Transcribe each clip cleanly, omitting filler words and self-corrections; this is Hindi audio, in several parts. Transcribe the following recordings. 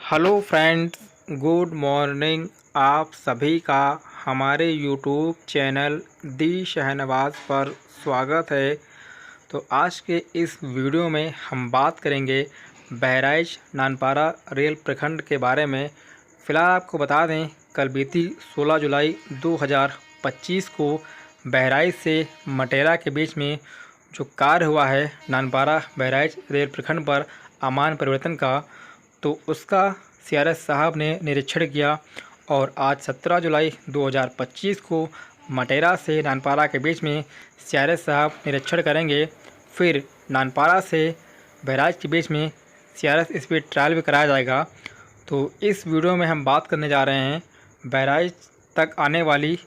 Hello friends, good morning. आप सभी का हमारे यूट्यूब चैनल दी शहनवाज़ पर स्वागत है। तो आज के इस वीडियो में हम बात करेंगे बहराइच नानपारा रेल प्रखंड के बारे में। फ़िलहाल आपको बता दें, कल बीती 16 जुलाई 2025 को बहराइच से मटेरा के बीच में जो कार्य हुआ है नानपारा बहराइच रेल प्रखंड पर अमान परिवर्तन का, तो उसका सीआरएस साहब ने निरीक्षण किया। और आज 17 जुलाई 2025 को मटेरा से नानपारा के बीच में सीआरएस साहब निरीक्षण करेंगे। फिर नानपारा से बहराइच के बीच में सीआरएस स्पीड ट्रायल भी कराया जाएगा। तो इस वीडियो में हम बात करने जा रहे हैं बहराइच तक आने वाली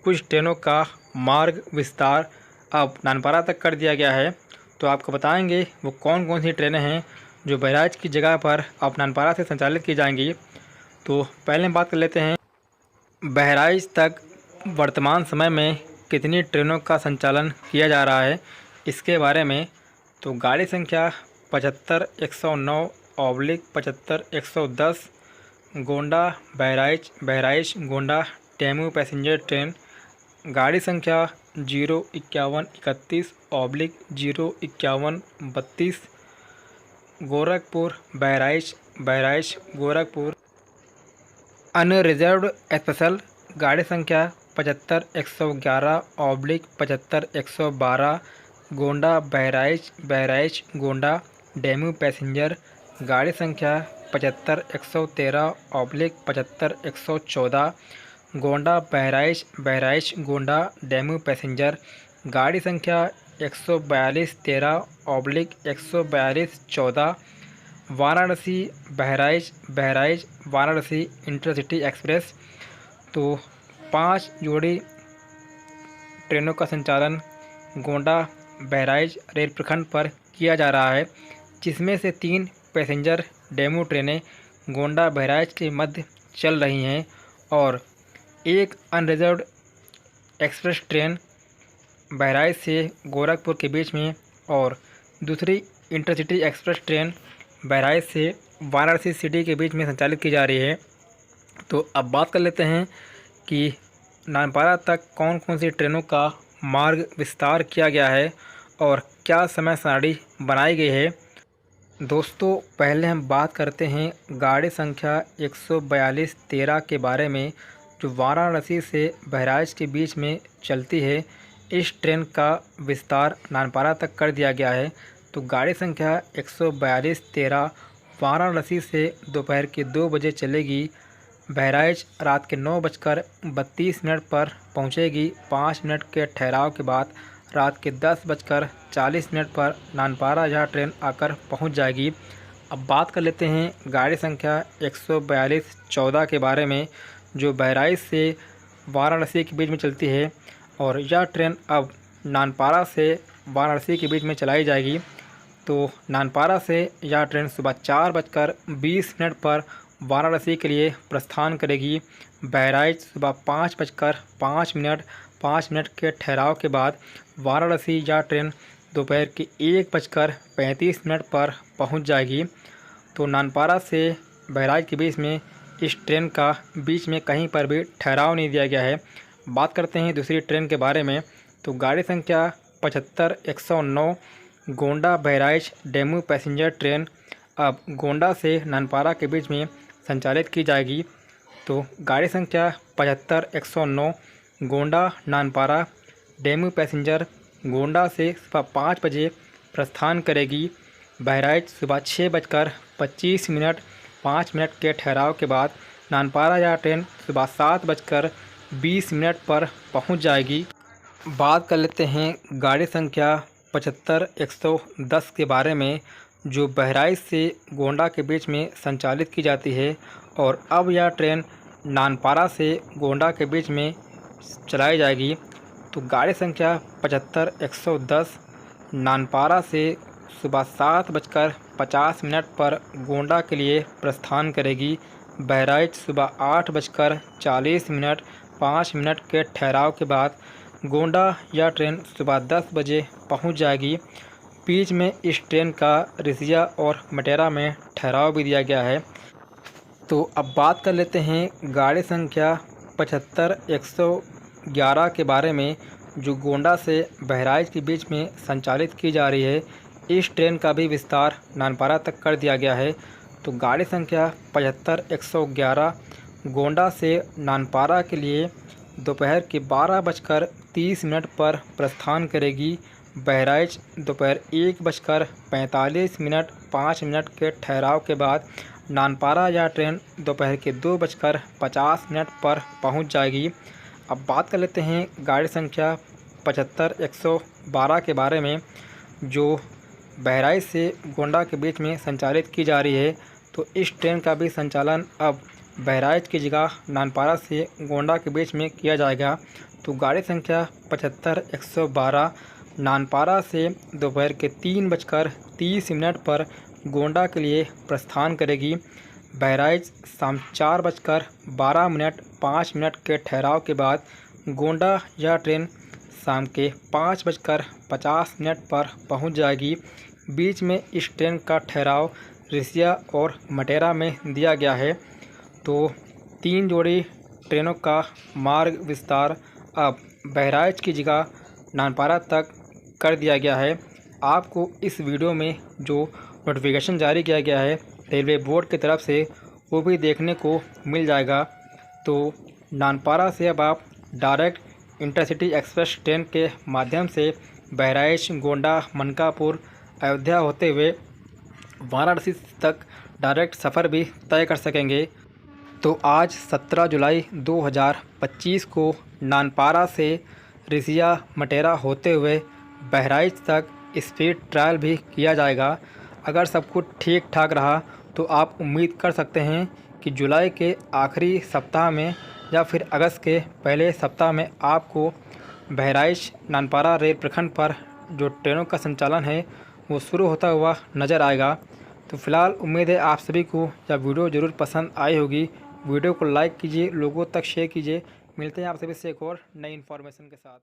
कुछ ट्रेनों का मार्ग विस्तार अब नानपारा तक कर दिया गया है। तो आपको बताएंगे वो कौन कौन सी ट्रेनें हैं जो बहराइच की जगह पर अब नानपारा से संचालित की जाएंगी। तो पहले बात कर लेते हैं बहराइच तक वर्तमान समय में कितनी ट्रेनों का संचालन किया जा रहा है इसके बारे में। तो गाड़ी संख्या 75-109/75-110 Gonda Bahraich Bahraich Gonda Temu passenger train. गाड़ी संख्या 051-31/051-32 गोरखपुर बहराइच बहराइच गोरखपुर अनरिजर्व्ड स्पेशल। गाड़ी संख्या 75-111/75-112 गोंडा बहराइच बहराइच गोंडा डेमू पैसेंजर। गाड़ी संख्या 75-113/75-114 गोंडा बहराइच बहराइच गोंडा डेमू पैसेंजर। गाड़ी संख्या 142-13/142-14 वाराणसी बहराइच बहराइच वाराणसी इंटरसिटी एक्सप्रेस। तो 5 जोड़ी ट्रेनों का संचालन गोंडा बहराइच रेल प्रखंड पर किया जा रहा है, जिसमें से 3 पैसेंजर डेमू ट्रेनें गोंडा बहराइच के मध्य चल रही हैं और एक अनरिजर्व्ड एक्सप्रेस ट्रेन बहराइच से गोरखपुर के बीच में और दूसरी इंटरसिटी एक्सप्रेस ट्रेन बहराइच से वाराणसी सिटी के बीच में संचालित की जा रही है। तो अब बात कर लेते हैं कि नानपारा तक कौन कौन सी ट्रेनों का मार्ग विस्तार किया गया है और क्या समय सारणी बनाई गई है। दोस्तों, पहले हम बात करते हैं गाड़ी संख्या 142-13 के बारे में, जो वाराणसी से बहराइच के बीच में चलती है। इस ट्रेन का विस्तार नानपारा तक कर दिया गया है। तो गाड़ी संख्या 142-13 वाराणसी से दोपहर के 2 बजे चलेगी, बहराइच रात के 9:32 पर पहुंचेगी। 5 मिनट के ठहराव के बाद रात के 10:40 पर नानपारा यह ट्रेन आकर पहुंच जाएगी। अब बात कर लेते हैं गाड़ी संख्या 142-14 के बारे में, जो बहराइच से वाराणसी के बीच में चलती है और यह ट्रेन अब नानपारा से वाराणसी के बीच में चलाई जाएगी। तो नानपारा से यह ट्रेन सुबह 4:20 पर वाराणसी के लिए प्रस्थान करेगी। बहराइच सुबह 5:05 के ठहराव के बाद वाराणसी यह ट्रेन दोपहर के 1:35 पर पहुंच जाएगी। तो नानपारा से बहराइच के बीच में इस ट्रेन का बीच में कहीं पर भी ठहराव नहीं दिया गया है। बात करते हैं दूसरी ट्रेन के बारे में। तो गाड़ी संख्या 75-109 Gonda Bahraich DEMU passenger train अब गोंडा से नानपारा के बीच में संचालित की जाएगी। तो गाड़ी संख्या 75-109 गोंडा नानपारा डेमू पैसेंजर गोंडा से सुबह 5 बजे प्रस्थान करेगी। बहराइच सुबह 6:25 5 मिनट के ठहराव के बाद नानपारा यह ट्रेन सुबह 7:20 पर पहुंच जाएगी। बात कर लेते हैं गाड़ी संख्या 75-110 के बारे में, जो बहराइच से गोंडा के बीच में संचालित की जाती है और अब यह ट्रेन नानपारा से गोंडा के बीच में चलाई जाएगी। तो गाड़ी संख्या 75-110 नानपारा से सुबह 7:50 पर गोंडा के लिए प्रस्थान करेगी। बहराइच सुबह 8:40 5 मिनट के ठहराव के बाद गोंडा यह ट्रेन सुबह 10 बजे पहुंच जाएगी। बीच में इस ट्रेन का रिसिया और मटेरा में ठहराव भी दिया गया है। तो अब बात कर लेते हैं गाड़ी संख्या 75-111 के बारे में, जो गोंडा से बहराइच के बीच में संचालित की जा रही है। इस ट्रेन का भी विस्तार नानपारा तक कर दिया गया है। तो गाड़ी संख्या 75-111 गोंडा से नानपारा के लिए दोपहर के 12:30 पर प्रस्थान करेगी। बहराइच दोपहर 1:45 के ठहराव के बाद नानपारा यह ट्रेन दोपहर के 2:50 पर पहुंच जाएगी। अब बात कर लेते हैं गाड़ी संख्या 75-112 के बारे में, जो बहराइच से गोंडा के बीच में संचालित की जा रही है। तो इस ट्रेन का भी संचालन अब बहराइच की जगह नानपारा से गोंडा के बीच में किया जाएगा। तो गाड़ी संख्या 75-112 नानपारा से दोपहर के 3:30 पर गोंडा के लिए प्रस्थान करेगी। बहराइच शाम 4:12 के ठहराव के बाद गोंडा यह ट्रेन शाम के 5:50 पर पहुंच जाएगी। बीच में इस ट्रेन का ठहराव रिसिया और मटेरा में दिया गया है। तो 3 जोड़ी ट्रेनों का मार्ग विस्तार अब बहराइच की जगह नानपारा तक कर दिया गया है। आपको इस वीडियो में जो नोटिफिकेशन जारी किया गया है रेलवे बोर्ड की तरफ से, वो भी देखने को मिल जाएगा। तो नानपारा से अब आप डायरेक्ट इंटरसिटी एक्सप्रेस ट्रेन के माध्यम से बहराइच, गोंडा, मनकापुर, अयोध्या होते हुए वाराणसी तक डायरेक्ट सफ़र भी तय कर सकेंगे। तो आज 17 जुलाई 2025 को नानपारा से रिसिया, मटेरा होते हुए बहराइच तक स्पीड ट्रायल भी किया जाएगा। अगर सब कुछ ठीक ठाक रहा तो आप उम्मीद कर सकते हैं कि जुलाई के आखिरी सप्ताह में या फिर अगस्त के पहले सप्ताह में आपको बहराइच नानपारा रेल प्रखंड पर जो ट्रेनों का संचालन है वो शुरू होता हुआ नज़र आएगा। तो फिलहाल उम्मीद है आप सभी को यह वीडियो ज़रूर पसंद आई होगी। वीडियो को लाइक कीजिए, लोगों तक शेयर कीजिए। मिलते हैं आप सभी से एक और नई इन्फॉर्मेशन के साथ।